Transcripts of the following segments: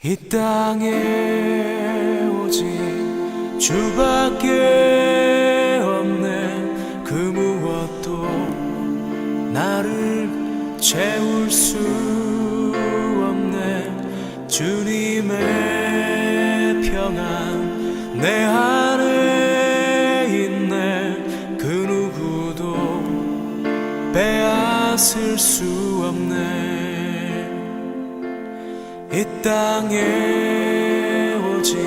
이 땅에 오직 주밖에 없네. 그 무엇도 나를 채울 수 없네. 주님의 평안 내 안에 있네. 그 누구도 빼앗을 수 없네. 이 땅에 오직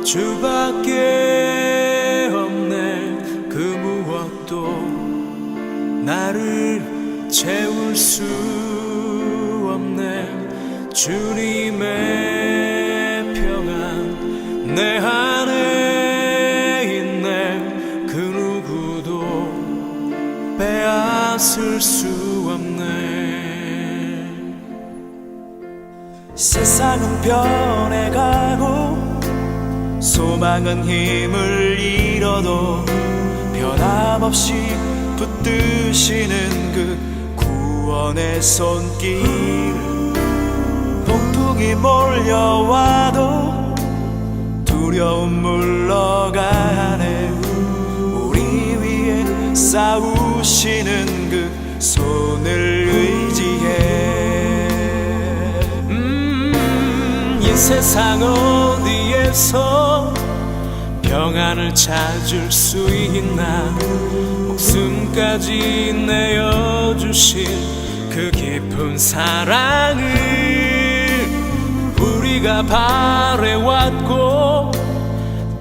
주밖에 없네. 그 무엇도 나를 채울 수 없네. 주님의 평안 내 안에 있네. 그 누구도 빼앗을 수 없네. 세상은 변해가고 소망은 힘을 잃어도 변함없이 붙드시는 그 구원의 손길. 폭풍이 몰려와도 두려움 물러가네. 우리 위에 싸우시는 그 손을 의지해. 이 세상 어디에서 평안을 찾을 수 있나. 목숨까지 내어주신 그 깊은 사랑을 우리가 바래왔고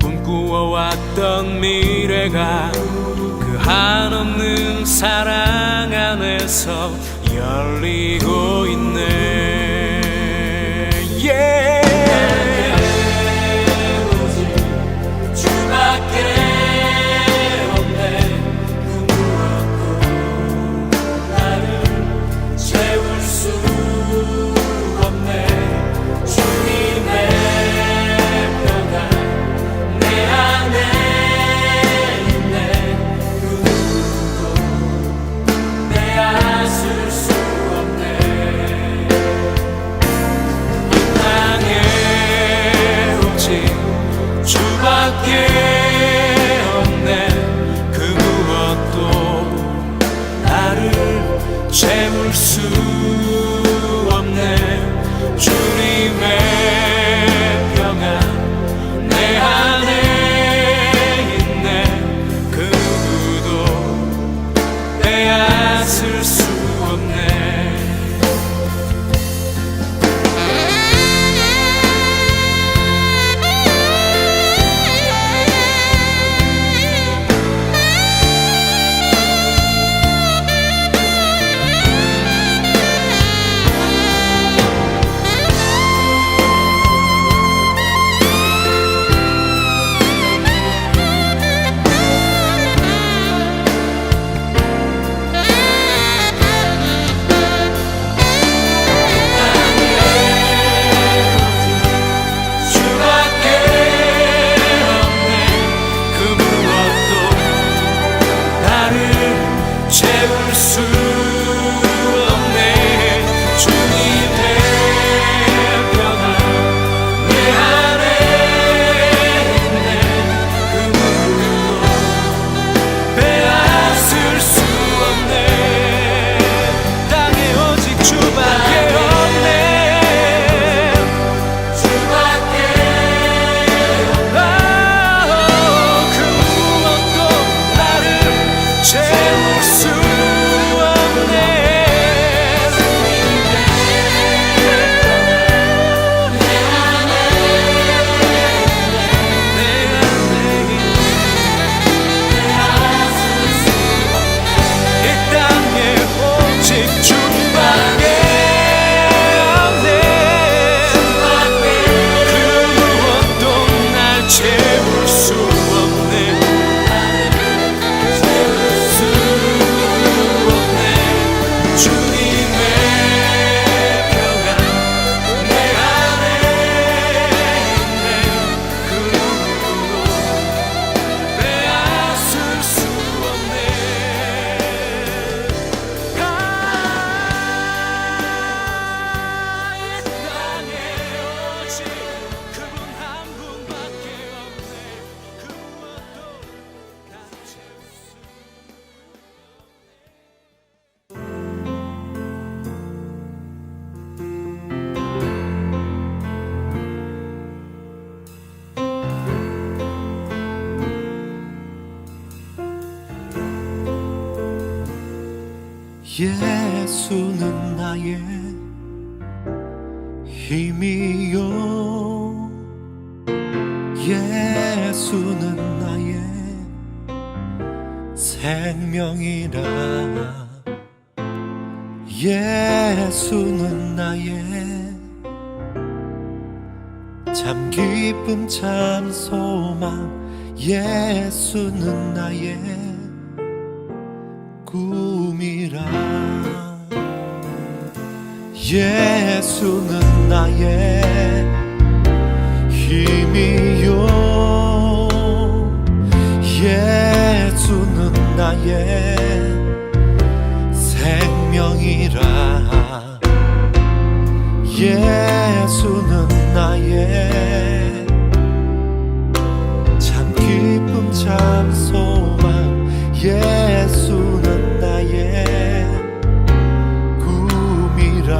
꿈꾸어왔던 미래가 그 한없는 사랑 안에서 열리고 있네. 예수는 나의 힘이요 예수는 나의 생명이라 예수는 나의 참 기쁨 참 소망 예수는 나의 꿈이라 예수는 나의 힘이요 예수는 나의 생명이라 예수는 나의 참 기쁨 참 소망 예수는 나의 꿈이라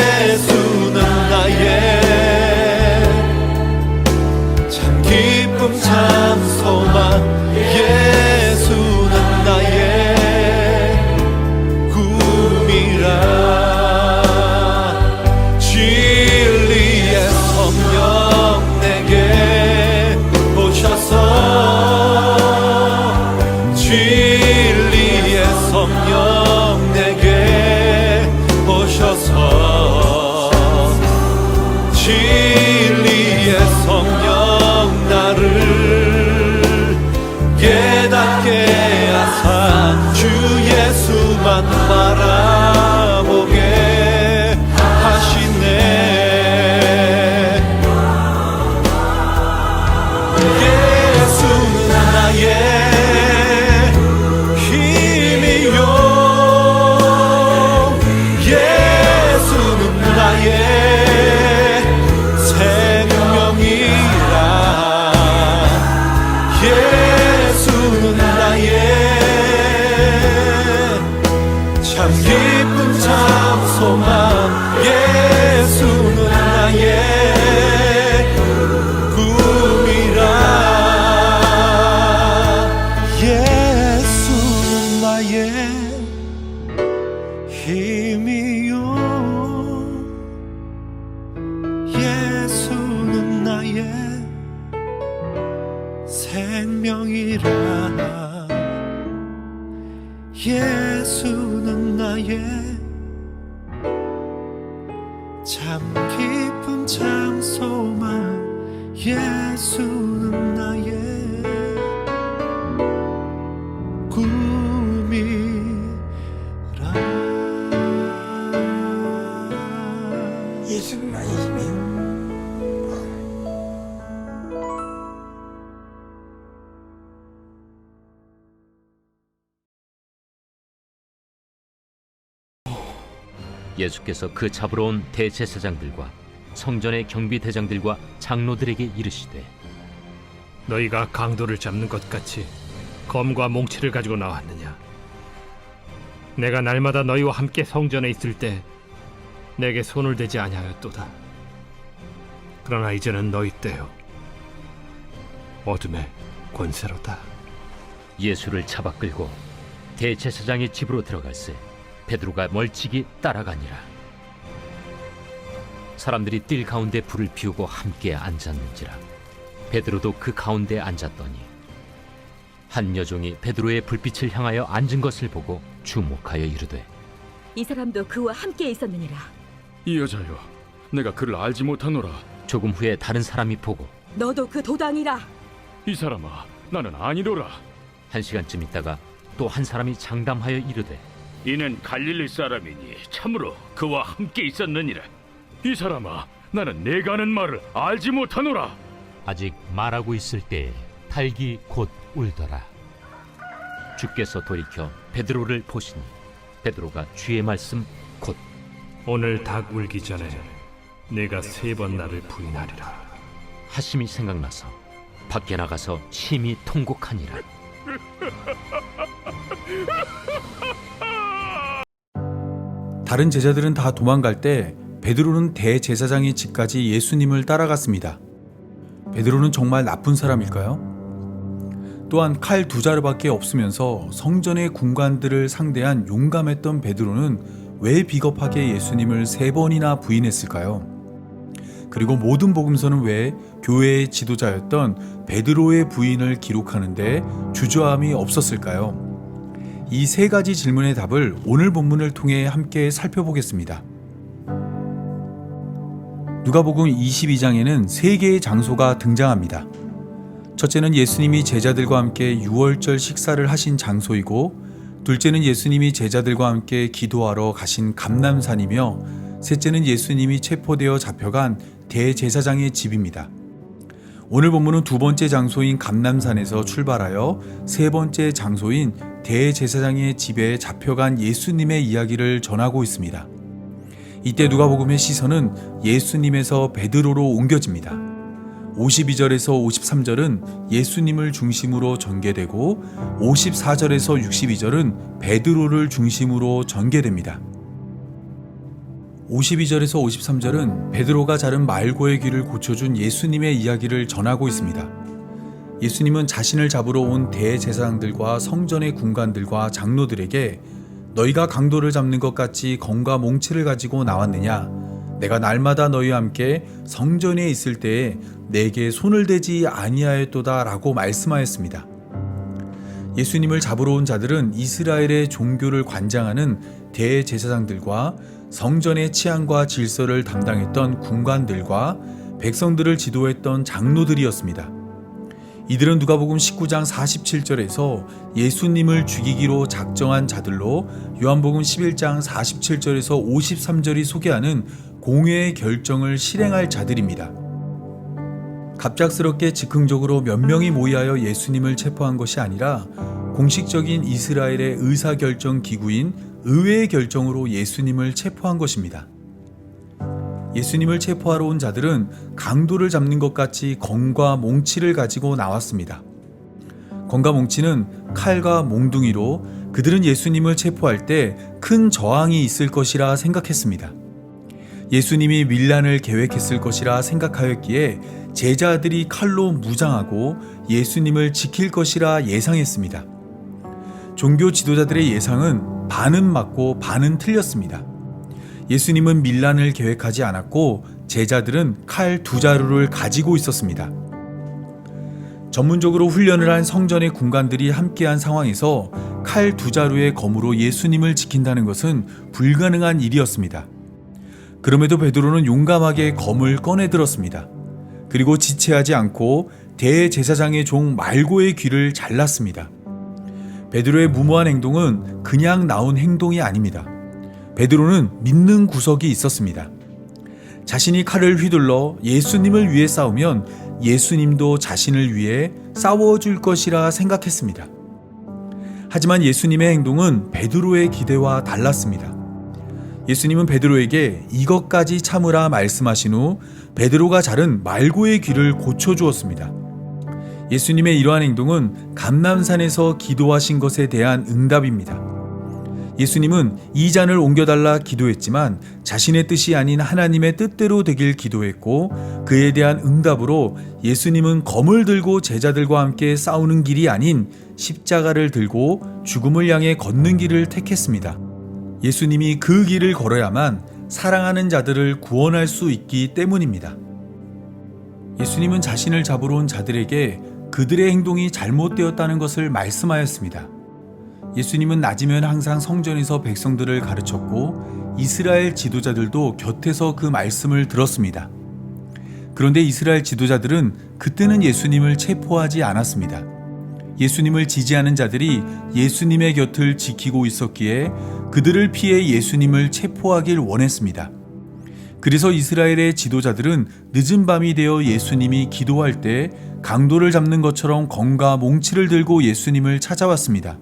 예수는 나의 참 기쁨 참 소망 예수는 나의 꿈이라 진리의 성령 내게 오셔서 진리의 성령 내게 오셔서 진리의 성령 나를 깨닫게 하사 주 예수만 바라보게 하시네 예수는 나의 힘이요 예수는 나의 생명이라 예수는 나의 참 기쁨 참 소망 예수는 나의 꿈이라 예수는 나의 힘이요 예수는 나의 생명이라 예수는 나의 참 기쁨 참 소망 예수는 나의 꿈이라 예수는 나의 힘이 예수께서 그 잡으러 온 대제사장들과 성전의 경비대장들과 장로들에게 이르시되 너희가 강도를 잡는 것 같이 검과 몽치를 가지고 나왔느냐? 내가 날마다 너희와 함께 성전에 있을 때 내게 손을 대지 아니하였도다. 그러나 이제는 너희 때요 어둠의 권세로다. 예수를 잡아 끌고 대제사장의 집으로 들어갈새 베드로가 멀찍이 따라가니라. 사람들이 뜰 가운데 불을 피우고 함께 앉았는지라. 베드로도 그 가운데 앉았더니 한 여종이 베드로의 불빛을 향하여 앉은 것을 보고 주목하여 이르되 이 사람도 그와 함께 있었느니라. 이 여자여, 내가 그를 알지 못하노라. 조금 후에 다른 사람이 보고 너도 그 도당이라. 이 사람아, 나는 아니로라. 한 시간쯤 있다가 또 한 사람이 장담하여 이르되 이는 갈릴리 사람이니 참으로 그와 함께 있었느니라. 이 사람아, 나는 내가 하는 말을 알지 못하노라. 아직 말하고 있을 때에 닭이 곧 울더라. 주께서 돌이켜 베드로를 보시니 베드로가 주의 말씀 곧 오늘 닭 울기 전에 네가 3번 나를 부인하리라. 하심이 생각나서 밖에 나가서 심히 통곡하니라. 다른 제자들은 다 도망갈 때 베드로는 대제사장의 집까지 예수님을 따라갔습니다. 베드로는 정말 나쁜 사람일까요? 또한 칼 2자루밖에 없으면서 성전의 군관들을 상대한 용감했던 베드로는 왜 비겁하게 예수님을 3번이나 부인했을까요? 그리고 모든 복음서는 왜 교회의 지도자였던 베드로의 부인을 기록하는데 주저함이 없었을까요? 이 3가지 질문의 답을 오늘 본문을 통해 함께 살펴보겠습니다. 누가복음 22장에는 3개의 장소가 등장합니다. 첫째는 예수님이 제자들과 함께 유월절 식사를 하신 장소이고, 둘째는 예수님이 제자들과 함께 기도하러 가신 감람산이며, 셋째는 예수님이 체포되어 잡혀간 대제사장의 집입니다. 오늘 본문은 2번째 장소인 감람산에서 출발하여 3번째 장소인 대제사장의 집에 잡혀간 예수님의 이야기를 전하고 있습니다. 이때 누가복음의 시선은 예수님에서 베드로로 옮겨집니다. 52절에서 53절은 예수님을 중심으로 전개되고 54절에서 62절은 베드로를 중심으로 전개됩니다. 52절에서 53절은 베드로가 자른 말고의 귀를 고쳐준 예수님의 이야기를 전하고 있습니다. 예수님은 자신을 잡으러 온 대제사장들과 성전의 군관들과 장로들에게 너희가 강도를 잡는 것 같이 검과 몽치를 가지고 나왔느냐? 내가 날마다 너희와 함께 성전에 있을 때에 내게 손을 대지 아니하였도다 라고 말씀하였습니다. 예수님을 잡으러 온 자들은 이스라엘의 종교를 관장하는 대제사장들과 성전의 치안과 질서를 담당했던 군관들과 백성들을 지도했던 장로들이었습니다. 이들은 누가복음 19장 47절에서 예수님을 죽이기로 작정한 자들로 요한복음 11장 47절에서 53절이 소개하는 공회의 결정을 실행할 자들입니다. 갑작스럽게 즉흥적으로 몇 명이 모이하여 예수님을 체포한 것이 아니라 공식적인 이스라엘의 의사결정 기구인 의회의 결정으로 예수님을 체포한 것입니다. 예수님을 체포하러 온 자들은 강도를 잡는 것 같이 검과 몽치를 가지고 나왔습니다. 검과 몽치는 칼과 몽둥이로 그들은 예수님을 체포할 때 큰 저항이 있을 것이라 생각했습니다. 예수님이 밀란을 계획했을 것이라 생각하였기에 제자들이 칼로 무장하고 예수님을 지킬 것이라 예상했습니다. 종교 지도자들의 예상은 반은 맞고 반은 틀렸습니다. 예수님은 밀란을 계획하지 않았고 제자들은 칼 2자루를 가지고 있었습니다. 전문적으로 훈련을 한 성전의 군관들이 함께한 상황에서 칼 2자루의 검으로 예수님을 지킨다는 것은 불가능한 일이었습니다. 그럼에도 베드로는 용감하게 검을 꺼내 들었습니다. 그리고 지체하지 않고 대제사장의 종 말고의 귀를 잘랐습니다. 베드로의 무모한 행동은 그냥 나온 행동이 아닙니다. 베드로는 믿는 구석이 있었습니다. 자신이 칼을 휘둘러 예수님을 위해 싸우면 예수님도 자신을 위해 싸워줄 것이라 생각했습니다. 하지만 예수님의 행동은 베드로의 기대와 달랐습니다. 예수님은 베드로에게 이것까지 참으라 말씀하신 후 베드로가 자른 말고의 귀를 고쳐주었습니다. 예수님의 이러한 행동은 감람산에서 기도하신 것에 대한 응답입니다. 예수님은 이 잔을 옮겨달라 기도했지만 자신의 뜻이 아닌 하나님의 뜻대로 되길 기도했고, 그에 대한 응답으로 예수님은 검을 들고 제자들과 함께 싸우는 길이 아닌 십자가를 들고 죽음을 향해 걷는 길을 택했습니다. 예수님이 그 길을 걸어야만 사랑하는 자들을 구원할 수 있기 때문입니다. 예수님은 자신을 잡으러 온 자들에게 그들의 행동이 잘못되었다는 것을 말씀하였습니다. 예수님은 낮이면 항상 성전에서 백성들을 가르쳤고 이스라엘 지도자들도 곁에서 그 말씀을 들었습니다. 그런데 이스라엘 지도자들은 그때는 예수님을 체포하지 않았습니다. 예수님을 지지하는 자들이 예수님의 곁을 지키고 있었기에 그들을 피해 예수님을 체포하길 원했습니다. 그래서 이스라엘의 지도자들은 늦은 밤이 되어 예수님이 기도할 때 강도를 잡는 것처럼 검과 몽치를 들고 예수님을 찾아왔습니다.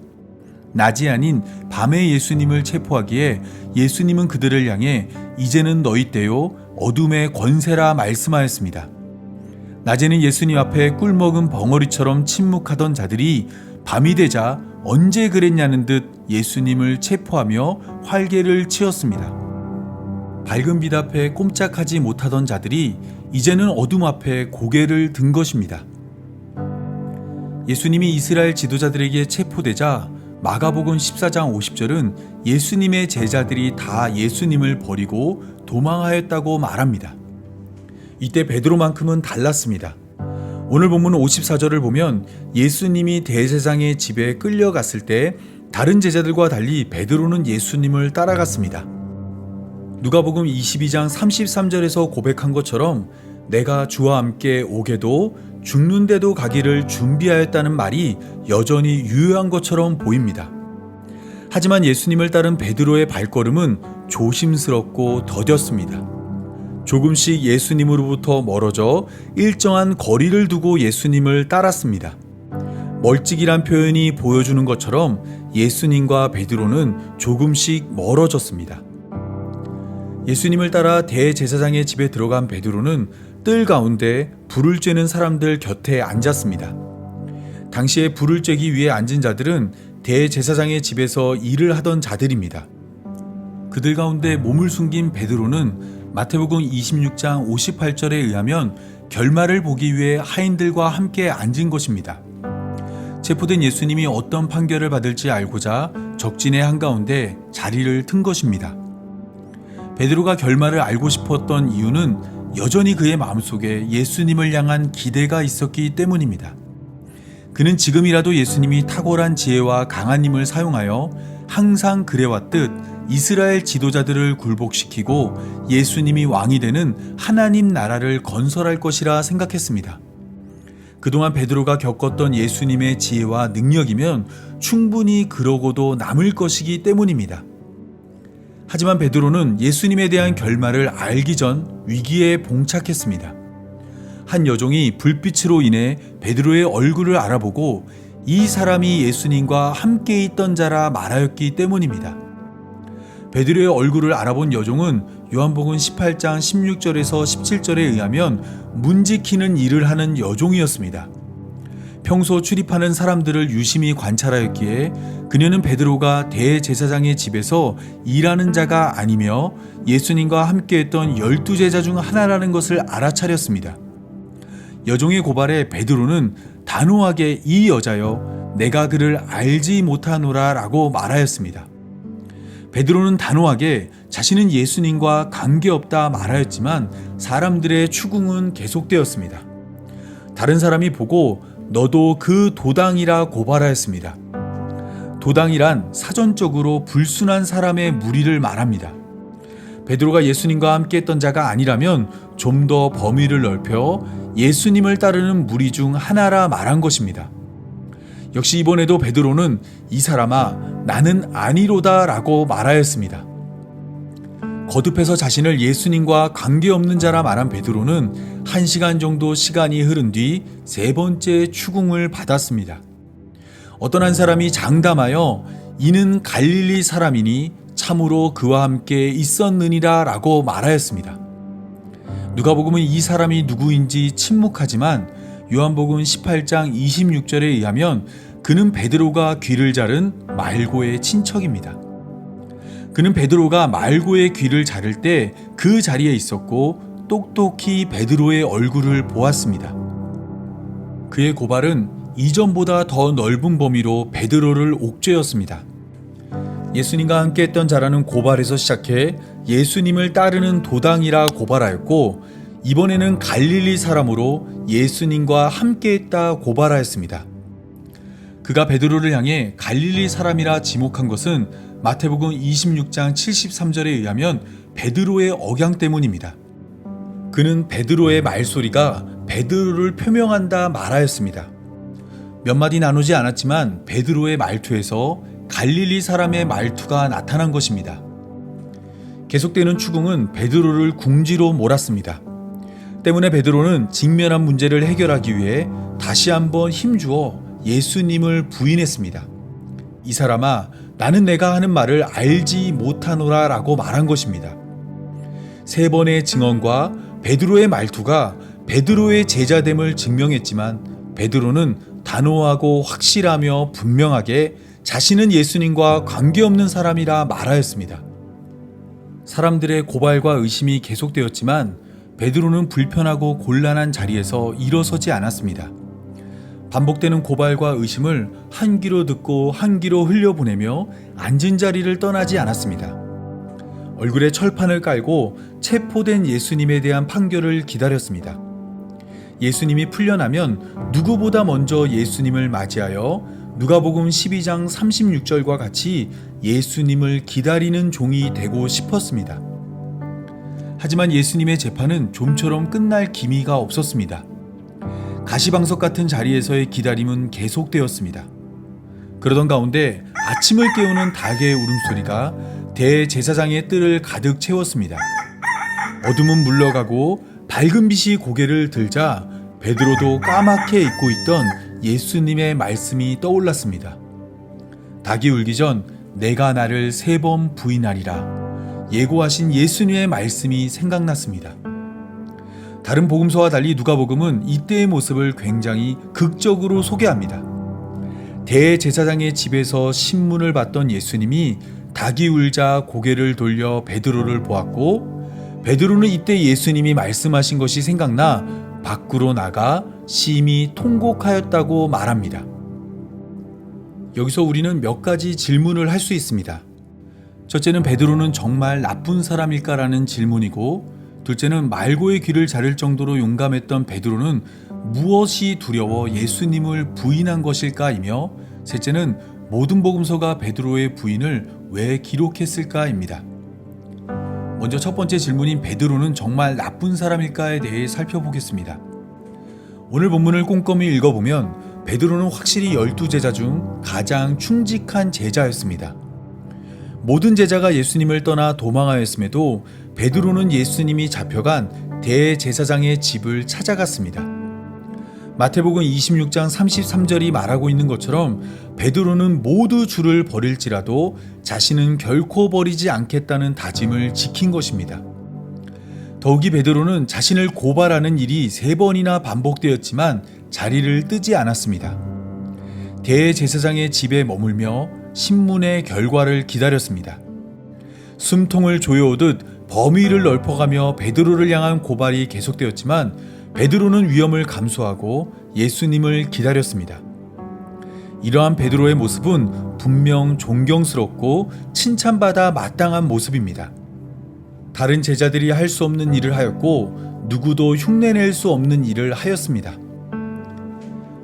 낮이 아닌 밤에 예수님을 체포하기에 예수님은 그들을 향해 이제는 너희 때요 어둠의 권세라 말씀하였습니다. 낮에는 예수님 앞에 꿀먹은 벙어리처럼 침묵하던 자들이 밤이 되자 언제 그랬냐는 듯 예수님을 체포하며 활개를 치었습니다. 밝은 빛 앞에 꼼짝하지 못하던 자들이 이제는 어둠 앞에 고개를 든 것입니다. 예수님이 이스라엘 지도자들에게 체포되자 마가복음 14장 50절은 예수님의 제자들이 다 예수님을 버리고 도망하였다고 말합니다. 이때 베드로만큼은 달랐습니다. 오늘 본문 54절을 보면 예수님이 대제사장의 집에 끌려갔을 때 다른 제자들과 달리 베드로는 예수님을 따라갔습니다. 누가복음 22장 33절에서 고백한 것처럼 내가 주와 함께 오게도 죽는데도 가기를 준비하였다는 말이 여전히 유효한 것처럼 보입니다. 하지만 예수님을 따른 베드로의 발걸음은 조심스럽고 더뎠습니다. 조금씩 예수님으로부터 멀어져 일정한 거리를 두고 예수님을 따랐습니다. 멀찍이란 표현이 보여주는 것처럼 예수님과 베드로는 조금씩 멀어졌습니다. 예수님을 따라 대제사장의 집에 들어간 베드로는 뜰 가운데 불을 쬐는 사람들 곁에 앉았습니다. 당시에 불을 쬐기 위해 앉은 자들은 대제사장의 집에서 일을 하던 자들입니다. 그들 가운데 몸을 숨긴 베드로는 마태복음 26장 58절에 의하면 결말을 보기 위해 하인들과 함께 앉은 것입니다. 체포된 예수님이 어떤 판결을 받을지 알고자 적진의 한가운데 자리를 튼 것입니다. 베드로가 결말을 알고 싶었던 이유는 여전히 그의 마음속에 예수님을 향한 기대가 있었기 때문입니다. 그는 지금이라도 예수님이 탁월한 지혜와 강한 힘을 사용하여 항상 그래왔듯 이스라엘 지도자들을 굴복시키고 예수님이 왕이 되는 하나님 나라를 건설할 것이라 생각했습니다. 그동안 베드로가 겪었던 예수님의 지혜와 능력이면 충분히 그러고도 남을 것이기 때문입니다. 하지만 베드로는 예수님에 대한 결말을 알기 전 위기에 봉착했습니다. 한 여종이 불빛으로 인해 베드로의 얼굴을 알아보고 이 사람이 예수님과 함께 있던 자라 말하였기 때문입니다. 베드로의 얼굴을 알아본 여종은 요한복음 18장 16절에서 17절에 의하면 문 지키는 일을 하는 여종이었습니다. 평소 출입하는 사람들을 유심히 관찰하였기에 그녀는 베드로가 대제사장의 집에서 일하는 자가 아니며 예수님과 함께했던 12제자 중 하나라는 것을 알아차렸습니다. 여종의 고발에 베드로는 단호하게 이 여자여 내가 그를 알지 못하노라 라고 말하였습니다. 베드로는 단호하게 자신은 예수님과 관계없다 말하였지만 사람들의 추궁은 계속되었습니다. 다른 사람이 보고 너도 그 도당이라 고발하였습니다. 도당이란 사전적으로 불순한 사람의 무리를 말합니다. 베드로가 예수님과 함께 했던 자가 아니라면 좀 더 범위를 넓혀 예수님을 따르는 무리 중 하나라 말한 것입니다. 역시 이번에도 베드로는 이 사람아 나는 아니로다 라고 말하였습니다. 거듭해서 자신을 예수님과 관계없는 자라 말한 베드로는 1시간 정도 시간이 흐른 뒤 세 번째 추궁을 받았습니다. 어떤 한 사람이 장담하여 이는 갈릴리 사람이니 참으로 그와 함께 있었느니라 라고 말하였습니다. 누가복음은 이 사람이 누구인지 침묵하지만 요한복음 18장 26절에 의하면 그는 베드로가 귀를 자른 말고의 친척입니다. 그는 베드로가 말고의 귀를 자를 때 그 자리에 있었고 똑똑히 베드로의 얼굴을 보았습니다. 그의 고발은 이전보다 더 넓은 범위로 베드로를 옥죄었습니다. 예수님과 함께했던 자라는 고발에서 시작해 예수님을 따르는 도당이라 고발하였고 이번에는 갈릴리 사람으로 예수님과 함께했다 고발하였습니다. 그가 베드로를 향해 갈릴리 사람이라 지목한 것은 마태복음 26장 73절에 의하면 베드로의 억양 때문입니다. 그는 베드로의 말소리가 베드로를 표명한다 말하였습니다. 몇 마디 나누지 않았지만 베드로의 말투에서 갈릴리 사람의 말투가 나타난 것입니다. 계속되는 추궁은 베드로를 궁지로 몰았습니다. 때문에 베드로는 직면한 문제를 해결하기 위해 다시 한번 힘주어 예수님을 부인했습니다. 이 사람아, 나는 내가 하는 말을 알지 못하노라 라고 말한 것입니다. 세 번의 증언과 베드로의 말투가 베드로의 제자됨을 증명했지만 베드로는 단호하고 확실하며 분명하게 자신은 예수님과 관계없는 사람이라 말하였습니다. 사람들의 고발과 의심이 계속되었지만 베드로는 불편하고 곤란한 자리에서 일어서지 않았습니다. 반복되는 고발과 의심을 한 귀로 듣고 한 귀로 흘려보내며 앉은 자리를 떠나지 않았습니다. 얼굴에 철판을 깔고 체포된 예수님에 대한 판결을 기다렸습니다. 예수님이 풀려나면 누구보다 먼저 예수님을 맞이하여 누가복음 12장 36절과 같이 예수님을 기다리는 종이 되고 싶었습니다. 하지만 예수님의 재판은 좀처럼 끝날 기미가 없었습니다. 가시방석 같은 자리에서의 기다림은 계속되었습니다. 그러던 가운데 아침을 깨우는 닭의 울음소리가 대제사장의 뜰을 가득 채웠습니다. 어둠은 물러가고 밝은 빛이 고개를 들자 베드로도 까맣게 잊고 있던 예수님의 말씀이 떠올랐습니다. 닭이 울기 전 내가 나를 3번 부인하리라 예고하신 예수님의 말씀이 생각났습니다. 다른 복음서와 달리 누가복음은 이때의 모습을 굉장히 극적으로 소개합니다. 대제사장의 집에서 신문을 받던 예수님이 닭이 울자 고개를 돌려 베드로를 보았고 베드로는 이때 예수님이 말씀하신 것이 생각나 밖으로 나가 심히 통곡하였다고 말합니다. 여기서 우리는 몇 가지 질문을 할 수 있습니다. 첫째는 베드로는 정말 나쁜 사람일까라는 질문이고, 둘째는 말고의 귀를 자를 정도로 용감했던 베드로는 무엇이 두려워 예수님을 부인한 것일까이며, 셋째는 모든 복음서가 베드로의 부인을 왜 기록했을까입니다. 먼저 첫 번째 질문인 베드로는 정말 나쁜 사람일까에 대해 살펴보겠습니다. 오늘 본문을 꼼꼼히 읽어보면 베드로는 확실히 12제자 중 가장 충직한 제자였습니다. 모든 제자가 예수님을 떠나 도망하였음에도 베드로는 예수님이 잡혀간 대제사장의 집을 찾아갔습니다. 마태복음 26장 33절이 말하고 있는 것처럼 베드로는 모두 주를 버릴지라도 자신은 결코 버리지 않겠다는 다짐을 지킨 것입니다. 더욱이 베드로는 자신을 고발하는 일이 3번이나 반복되었지만 자리를 뜨지 않았습니다. 대제사장의 집에 머물며 신문의 결과를 기다렸습니다. 숨통을 조여오듯 범위를 넓혀가며 베드로를 향한 고발이 계속되었지만 베드로는 위험을 감수하고 예수님을 기다렸습니다. 이러한 베드로의 모습은 분명 존경스럽고 칭찬받아 마땅한 모습입니다. 다른 제자들이 할 수 없는 일을 하였고 누구도 흉내낼 수 없는 일을 하였습니다.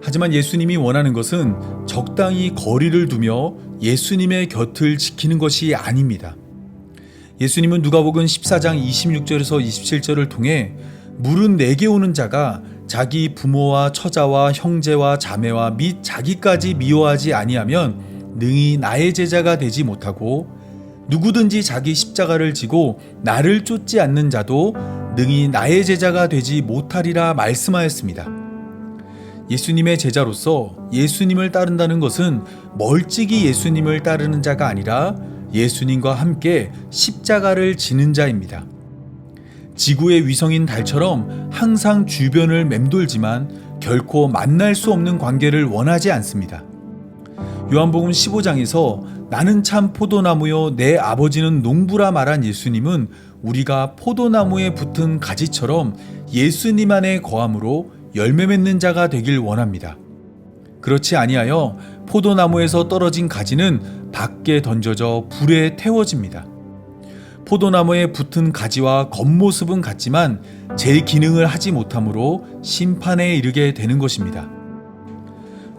하지만 예수님이 원하는 것은 적당히 거리를 두며 예수님의 곁을 지키는 것이 아닙니다. 예수님은 누가복음 14장 26절에서 27절을 통해 물은 내게 오는 자가 자기 부모와 처자와 형제와 자매와 및 자기까지 미워하지 아니하면 능히 나의 제자가 되지 못하고 누구든지 자기 십자가를 지고 나를 쫓지 않는 자도 능히 나의 제자가 되지 못하리라 말씀하였습니다. 예수님의 제자로서 예수님을 따른다는 것은 멀찍이 예수님을 따르는 자가 아니라 예수님과 함께 십자가를 지는 자입니다. 지구의 위성인 달처럼 항상 주변을 맴돌지만 결코 만날 수 없는 관계를 원하지 않습니다. 요한복음 15장에서 나는 참 포도나무요 내 아버지는 농부라 말한 예수님은 우리가 포도나무에 붙은 가지처럼 예수님 안에 거함으로 열매 맺는 자가 되길 원합니다. 그렇지 아니하여 포도나무에서 떨어진 가지는 밖에 던져져 불에 태워집니다. 포도나무에 붙은 가지와 겉모습은 같지만 제 기능을 하지 못하므로 심판에 이르게 되는 것입니다.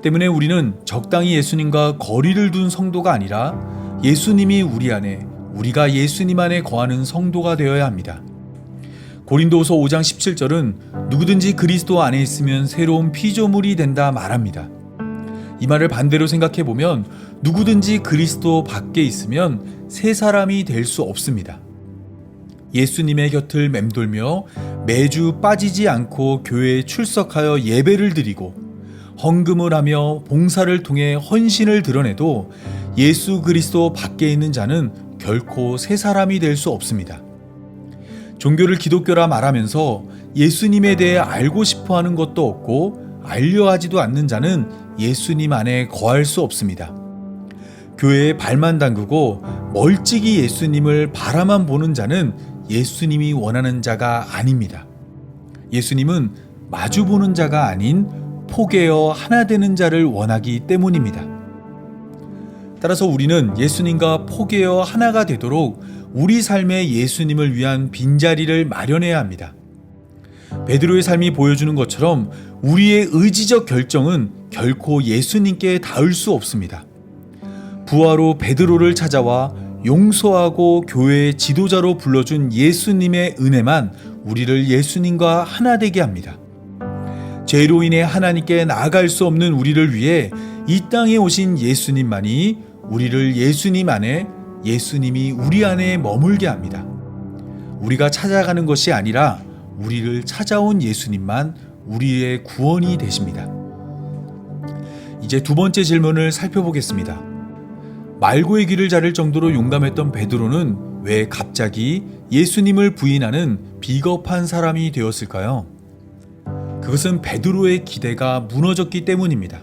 때문에 우리는 적당히 예수님과 거리를 둔 성도가 아니라 예수님이 우리 안에, 우리가 예수님 안에 거하는 성도가 되어야 합니다. 고린도후서 5장 17절은 누구든지 그리스도 안에 있으면 새로운 피조물이 된다 말합니다. 이 말을 반대로 생각해 보면 누구든지 그리스도 밖에 있으면 새 사람이 될 수 없습니다. 예수님의 곁을 맴돌며 매주 빠지지 않고 교회에 출석하여 예배를 드리고 헌금을 하며 봉사를 통해 헌신을 드러내도 예수 그리스도 밖에 있는 자는 결코 새 사람이 될 수 없습니다. 종교를 기독교라 말하면서 예수님에 대해 알고 싶어 하는 것도 없고 알려 하지도 않는 자는 예수님 안에 거할 수 없습니다. 교회에 발만 담그고 멀찍이 예수님을 바라만 보는 자는 예수님이 원하는 자가 아닙니다. 예수님은 마주 보는 자가 아닌 포개어 하나 되는 자를 원하기 때문입니다. 따라서 우리는 예수님과 포개어 하나가 되도록 우리 삶에 예수님을 위한 빈자리를 마련해야 합니다. 베드로의 삶이 보여주는 것처럼 우리의 의지적 결정은 결코 예수님께 닿을 수 없습니다. 부하로 베드로를 찾아와 용서하고 교회의 지도자로 불러준 예수님의 은혜만 우리를 예수님과 하나 되게 합니다. 죄로 인해 하나님께 나아갈 수 없는 우리를 위해 이 땅에 오신 예수님만이 우리를 예수님 안에, 예수님이 우리 안에 머물게 합니다. 우리가 찾아가는 것이 아니라 우리를 찾아온 예수님만 우리의 구원이 되십니다. 이제 두 번째 질문을 살펴보겠습니다. 말고의 길을 자를 정도로 용감했던 베드로는 왜 갑자기 예수님을 부인하는 비겁한 사람이 되었을까요? 그것은 베드로의 기대가 무너졌기 때문입니다.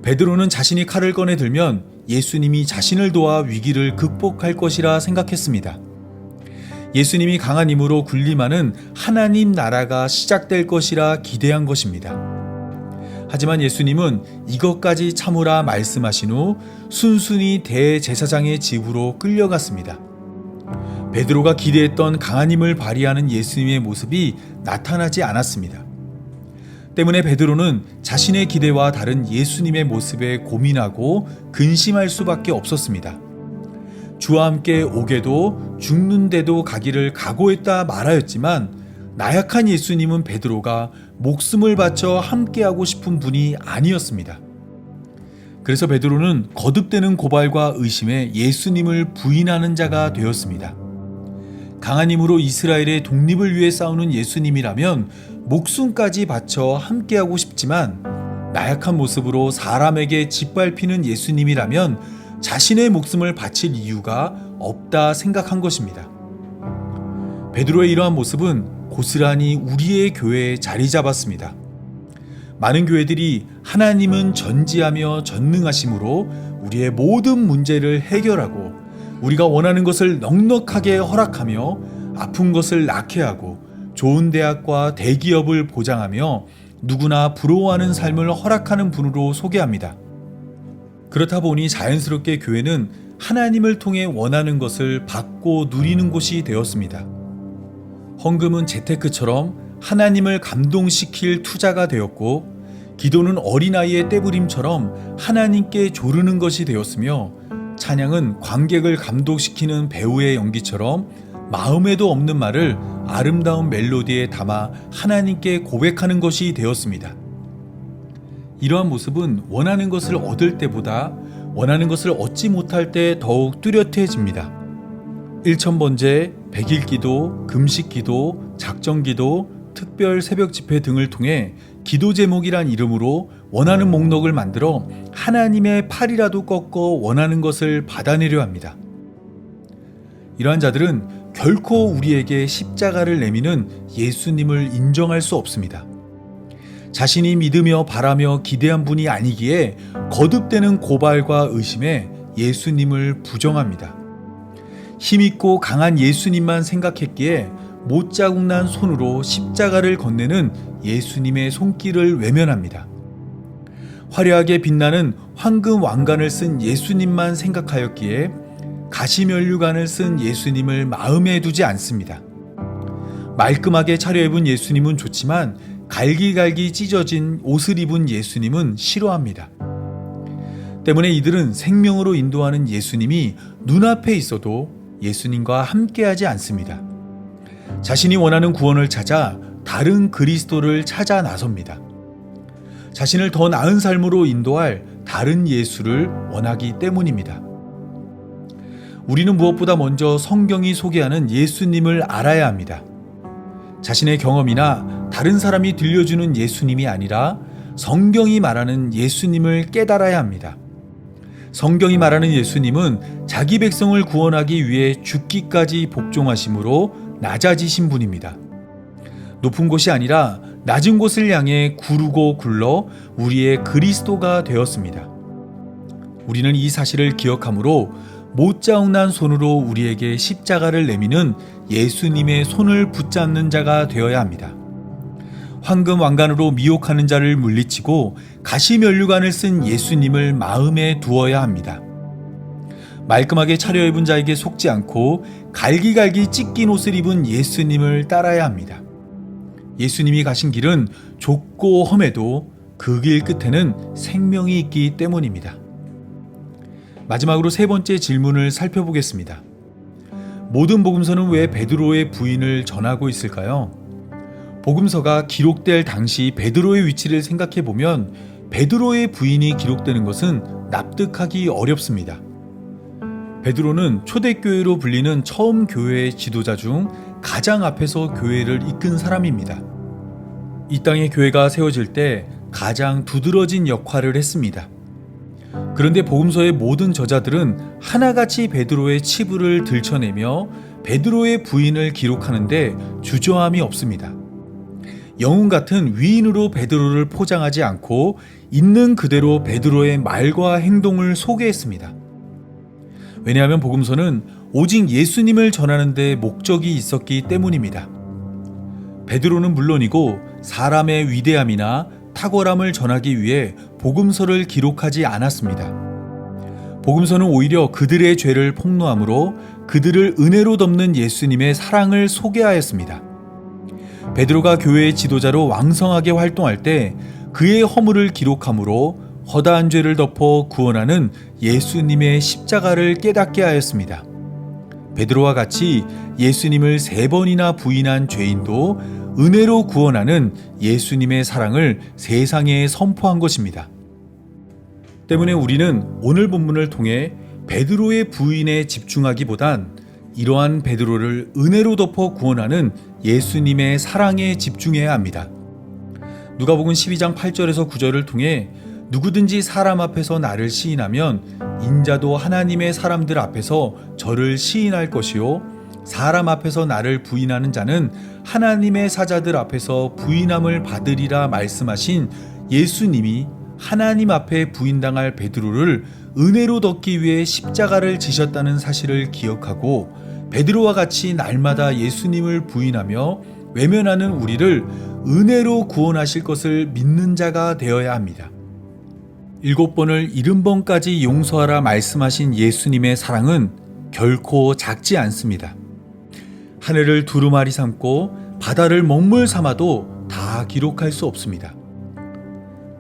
베드로는 자신이 칼을 꺼내 들면 예수님이 자신을 도와 위기를 극복할 것이라 생각했습니다. 예수님이 강한 힘으로 군림하는 하나님 나라가 시작될 것이라 기대한 것입니다. 하지만 예수님은 이것까지 참으라 말씀하신 후 순순히 대제사장의 집으로 끌려갔습니다. 베드로가 기대했던 강한 힘을 발휘하는 예수님의 모습이 나타나지 않았습니다. 때문에 베드로는 자신의 기대와 다른 예수님의 모습에 고민하고 근심할 수밖에 없었습니다. 주와 함께 오게도 죽는데도 가기를 각오했다 말하였지만 나약한 예수님은 베드로가 목숨을 바쳐 함께하고 싶은 분이 아니었습니다. 그래서 베드로는 거듭되는 고발과 의심에 예수님을 부인하는 자가 되었습니다. 강한 힘으로 이스라엘의 독립을 위해 싸우는 예수님이라면 목숨까지 바쳐 함께하고 싶지만 나약한 모습으로 사람에게 짓밟히는 예수님이라면 자신의 목숨을 바칠 이유가 없다 생각한 것입니다. 베드로의 이러한 모습은 고스란히 우리의 교회에 자리 잡았습니다. 많은 교회들이 하나님은 전지하며 전능하심으로 우리의 모든 문제를 해결하고 우리가 원하는 것을 넉넉하게 허락하며 아픈 것을 낫게 하고 좋은 대학과 대기업을 보장하며 누구나 부러워하는 삶을 허락하는 분으로 소개합니다. 그렇다 보니 자연스럽게 교회는 하나님을 통해 원하는 것을 받고 누리는 곳이 되었습니다. 헌금은 재테크처럼 하나님을 감동시킬 투자가 되었고 기도는 어린아이의 떼부림처럼 하나님께 조르는 것이 되었으며 찬양은 관객을 감동시키는 배우의 연기처럼 마음에도 없는 말을 아름다운 멜로디에 담아 하나님께 고백하는 것이 되었습니다. 이러한 모습은 원하는 것을 얻을 때보다 원하는 것을 얻지 못할 때 더욱 뚜렷해집니다. 1000번제, 100일 기도, 금식 기도, 작정 기도, 특별 새벽 집회 등을 통해 기도 제목이란 이름으로 원하는 목록을 만들어 하나님의 팔이라도 꺾어 원하는 것을 받아내려 합니다. 이러한 자들은 결코 우리에게 십자가를 내미는 예수님을 인정할 수 없습니다. 자신이 믿으며 바라며 기대한 분이 아니기에 거듭되는 고발과 의심에 예수님을 부정합니다. 힘있고 강한 예수님만 생각했기에 못자국난 손으로 십자가를 건네는 예수님의 손길을 외면합니다. 화려하게 빛나는 황금 왕관을 쓴 예수님만 생각하였기에 가시면류관을 쓴 예수님을 마음에 두지 않습니다. 말끔하게 차려입은 예수님은 좋지만 갈기갈기 찢어진 옷을 입은 예수님은 싫어합니다. 때문에 이들은 생명으로 인도하는 예수님이 눈앞에 있어도 예수님과 함께하지 않습니다. 자신이 원하는 구원을 찾아 다른 그리스도를 찾아 나섭니다. 자신을 더 나은 삶으로 인도할 다른 예수를 원하기 때문입니다. 우리는 무엇보다 먼저 성경이 소개하는 예수님을 알아야 합니다. 자신의 경험이나 다른 사람이 들려주는 예수님이 아니라 성경이 말하는 예수님을 깨달아야 합니다. 성경이 말하는 예수님은 자기 백성을 구원하기 위해 죽기까지 복종하심으로 낮아지신 분입니다. 높은 곳이 아니라 낮은 곳을 향해 구르고 굴러 우리의 그리스도가 되었습니다. 우리는 이 사실을 기억하므로 못자국난 손으로 우리에게 십자가를 내미는 예수님의 손을 붙잡는 자가 되어야 합니다. 황금 왕관으로 미혹하는 자를 물리치고 가시면류관을 쓴 예수님을 마음에 두어야 합니다. 말끔하게 차려입은 자에게 속지 않고 갈기갈기 찢긴 옷을 입은 예수님을 따라야 합니다. 예수님이 가신 길은 좁고 험해도 그 길 끝에는 생명이 있기 때문입니다. 마지막으로 세 번째 질문을 살펴보겠습니다. 모든 복음서는 왜 베드로의 부인을 전하고 있을까요? 복음서가 기록될 당시 베드로의 위치를 생각해 보면 베드로의 부인이 기록되는 것은 납득하기 어렵습니다. 베드로는 초대교회로 불리는 처음 교회의 지도자 중 가장 앞에서 교회를 이끈 사람입니다. 이 땅의 교회가 세워질 때 가장 두드러진 역할을 했습니다. 그런데 복음서의 모든 저자들은 하나같이 베드로의 치부를 들춰내며 베드로의 부인을 기록하는데 주저함이 없습니다. 영웅 같은 위인으로 베드로를 포장하지 않고 있는 그대로 베드로의 말과 행동을 소개했습니다. 왜냐하면 복음서는 오직 예수님을 전하는 데 목적이 있었기 때문입니다. 베드로는 물론이고 사람의 위대함이나 탁월함을 전하기 위해 복음서를 기록하지 않았습니다. 복음서는 오히려 그들의 죄를 폭로함으로 그들을 은혜로 덮는 예수님의 사랑을 소개하였습니다. 베드로가 교회의 지도자로 왕성하게 활동할 때 그의 허물을 기록함으로 허다한 죄를 덮어 구원하는 예수님의 십자가를 깨닫게 하였습니다. 베드로와 같이 예수님을 3번이나 부인한 죄인도 은혜로 구원하는 예수님의 사랑을 세상에 선포한 것입니다. 때문에 우리는 오늘 본문을 통해 베드로의 부인에 집중하기보단 이러한 베드로를 은혜로 덮어 구원하는 예수님의 사랑에 집중해야 합니다. 누가복음 12장 8절에서 9절을 통해 누구든지 사람 앞에서 나를 시인하면 인자도 하나님의 사람들 앞에서 저를 시인할 것이요 사람 앞에서 나를 부인하는 자는 하나님의 사자들 앞에서 부인함을 받으리라 말씀하신 예수님이 하나님 앞에 부인당할 베드로를 은혜로 덮기 위해 십자가를 지셨다는 사실을 기억하고 베드로와 같이 날마다 예수님을 부인하며 외면하는 우리를 은혜로 구원하실 것을 믿는 자가 되어야 합니다. 7번을 70번까지 용서하라 말씀하신 예수님의 사랑은 결코 작지 않습니다. 하늘을 두루마리 삼고 바다를 먹물 삼아도 다 기록할 수 없습니다.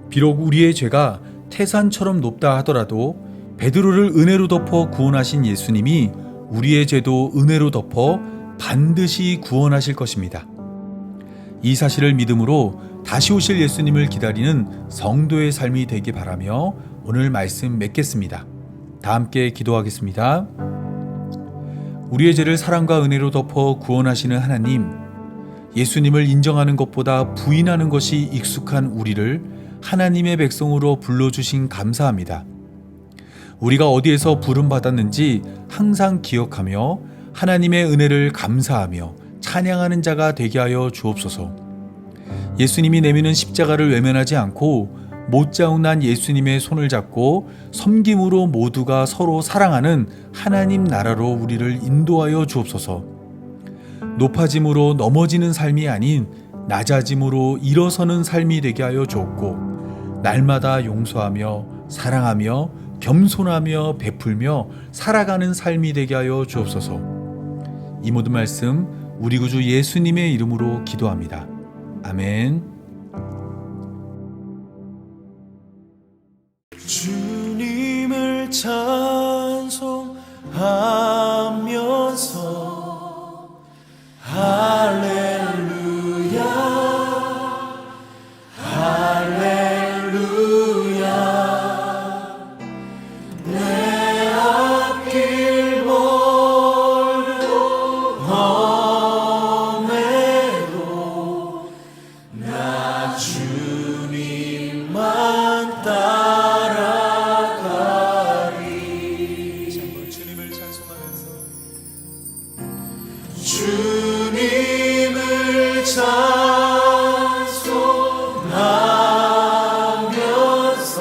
비록 우리의 죄가 태산처럼 높다 하더라도 베드로를 은혜로 덮어 구원하신 예수님이 우리의 죄도 은혜로 덮어 반드시 구원하실 것입니다. 이 사실을 믿음으로 다시 오실 예수님을 기다리는 성도의 삶이 되기 바라며 오늘 말씀 맺겠습니다. 다 함께 기도하겠습니다. 우리의 죄를 사랑과 은혜로 덮어 구원하시는 하나님, 예수님을 인정하는 것보다 부인하는 것이 익숙한 우리를 하나님의 백성으로 불러주신 감사합니다. 우리가 어디에서 부름받았는지 항상 기억하며 하나님의 은혜를 감사하며 찬양하는 자가 되게 하여 주옵소서. 예수님이 내미는 십자가를 외면하지 않고 못자국난 예수님의 손을 잡고 섬김으로 모두가 서로 사랑하는 하나님 나라로 우리를 인도하여 주옵소서. 높아짐으로 넘어지는 삶이 아닌 낮아짐으로 일어서는 삶이 되게 하여 주옵고 날마다 용서하며 사랑하며 겸손하며 베풀며 살아가는 삶이 되게 하여 주옵소서. 이 모든 말씀 우리 구주 예수님의 이름으로 기도합니다. 아멘. 주님을 찬송하면서 할렐루야 할렐루야 내 앞길 멀고 험해도 나 주님만 따라가리 찬송하면서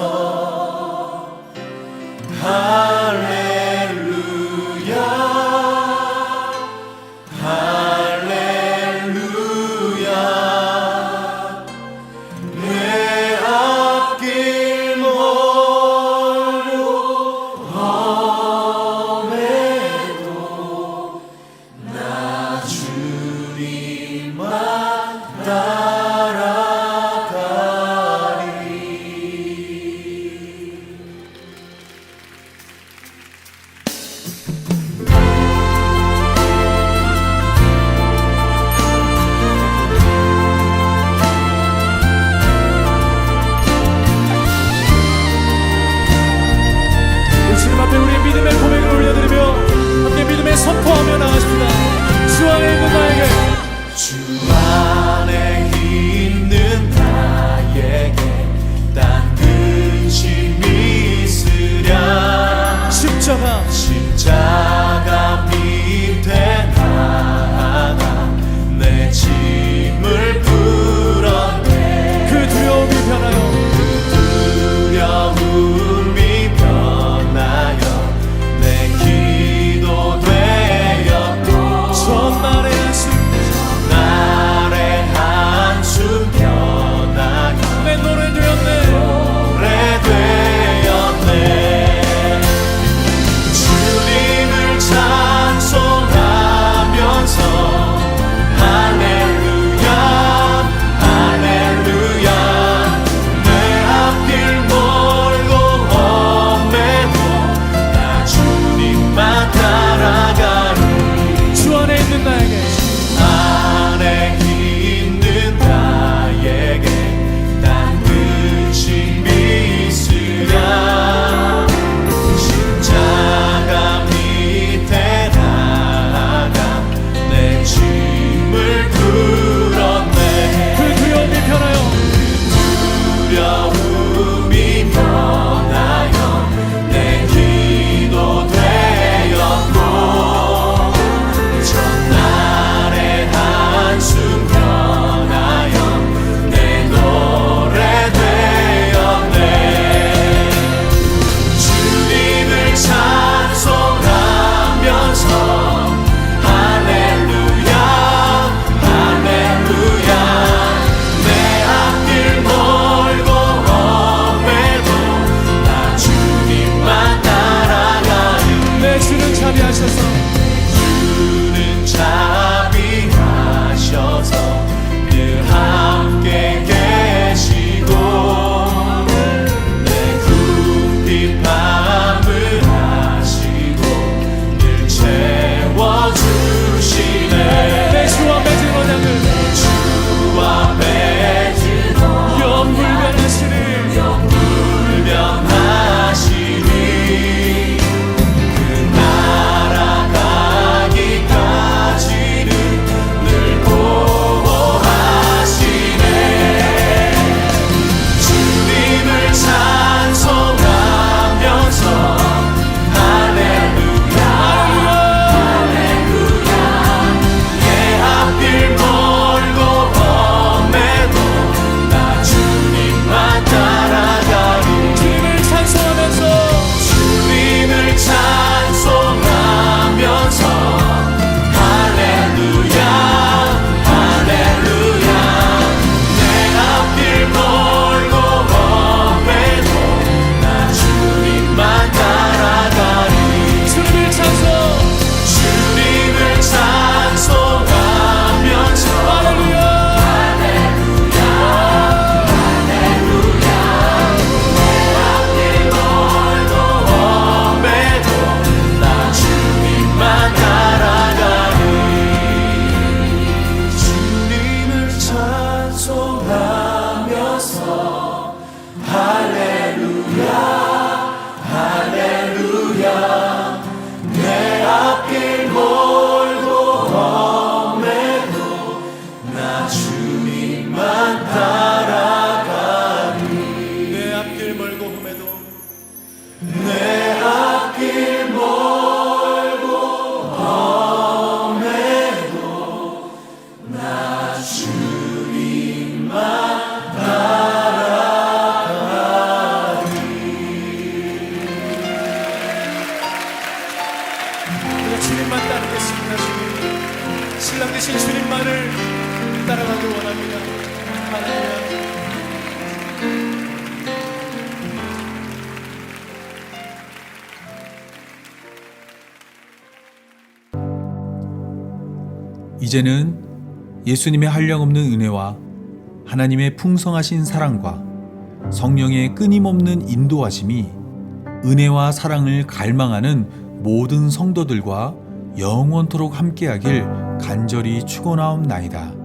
할렐루야 할렐루야 내 앞길 멀고 험해도 나 주님만 따라가리. 주님 앞에 우리의 믿음의 고백을 올려드리며 함께 믿음의 선포하며 나가십니다. 주 안에 있는 나에게 주 안에 있는 나에게 딴 근심이 있으랴. 십자가 밑에 나아가 내 짐을 풀었네. 그 두려움이 변하여 두려움이 변하여 내 기도 되었고 전날의 안식 나 우리가 주님만 따르겠습니다. 주님, 신랑 되신 주님만을 따라가길 원합니다. 할렐루야. 이제는 예수님의 한량없는 은혜와 하나님의 풍성하신 사랑과 성령의 끊임없는 인도하심이 은혜와 사랑을 갈망하는 모든 성도들과 영원토록 함께하길 간절히 축원하옵나이다.